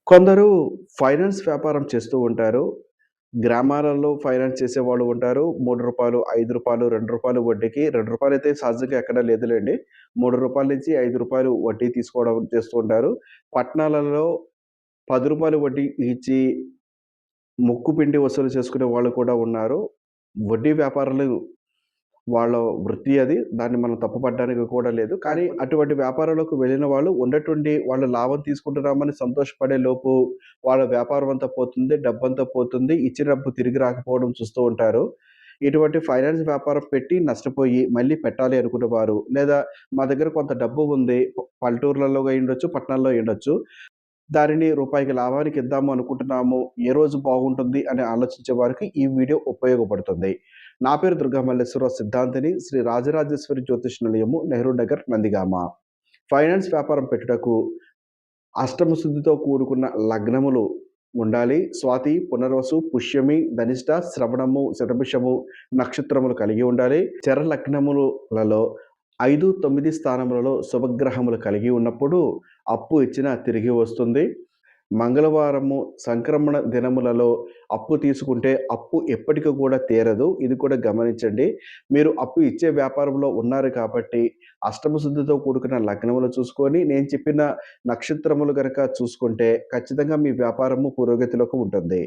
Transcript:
కొందరు ఫైనాన్స్ వ్యాపారం చేస్తూ ఉంటారు. గ్రామాలలో ఫైనాన్స్ చేసేవాళ్ళు ఉంటారు. రూ. 3, రూ. 5, రూ. 2 వడ్డీకి రూ. 2 అయితే సహజంగా ఎక్కడా లేదులెండి. రూ. 3 నుంచి రూ. 5 వడ్డీ తీసుకోవడం చేస్తూ ఉంటారు. పట్టణాలలో రూ. 10 వడ్డీ ఇచ్చి ముక్కు పిండి వసూలు చేసుకునే వాళ్ళు కూడా ఉన్నారు. వడ్డీ వ్యాపారులు వాళ్ళ వృత్తి అది. దాన్ని మనం తప్పుపట్టడానికి కూడా లేదు. కానీ అటువంటి వ్యాపారంలోకి వెళ్ళిన వాళ్ళు ఉన్నట్టుండి వాళ్ళు లాభం తీసుకుంటున్నామని సంతోషపడే లోపు వాళ్ళ వ్యాపారం అంతా పోతుంది. డబ్బంతా పోతుంది. ఇచ్చిన డబ్బు తిరిగి రాకపోవడం చూస్తూ ఉంటారు. ఇటువంటి ఫైనాన్స్ వ్యాపారం పెట్టి నష్టపోయి మళ్ళీ పెట్టాలి అనుకునేవారు, లేదా మా దగ్గర కొంత డబ్బు ఉంది. పల్లెటూర్లలో అయ్యుండొచ్చు, పట్టణాల్లో అయ్యుండొచ్చు. దానిని రూపాయికి లాభానికి ఇద్దాము అనుకుంటున్నాము. ఏ రోజు బాగుంటుంది అని ఆలోచించే వారికి ఈ వీడియో ఉపయోగపడుతుంది. నా పేరు దుర్గా మల్లేశ్వరరావు సిద్ధాంతిని. శ్రీ రాజరాజేశ్వరి జ్యోతిష్ నిలయము, నెహ్రూ నగర్, నందిగామ. ఫైనాన్స్ వ్యాపారం పెట్టుటకు అష్టమ శుద్ధితో కూడుకున్న లగ్నములు ఉండాలి. స్వాతి, పునర్వసు, పుష్యమి, ధనిష్ట, శ్రవణము, శతభిషము నక్షత్రములు కలిగి ఉండాలి. చర లగ్నములలో 5, 9 స్థానములలో శుభగ్రహములు కలిగి ఉన్నప్పుడు అప్పు ఇచ్చినా తిరిగి వస్తుంది. మంగళవారము సంక్రమణ దినములలో అప్పు తీసుకుంటే అప్పు ఎప్పటికి కూడా తీరదు. ఇది కూడా గమనించండి. మీరు అప్పు ఇచ్చే వ్యాపారంలో ఉన్నారు కాబట్టి అష్టమ శుద్ధితో కూడుకున్న లగ్నములు చూసుకొని నేను చెప్పిన నక్షత్రములు గనక చూసుకుంటే ఖచ్చితంగా మీ వ్యాపారము పురోగతిలోకి ఉంటుంది.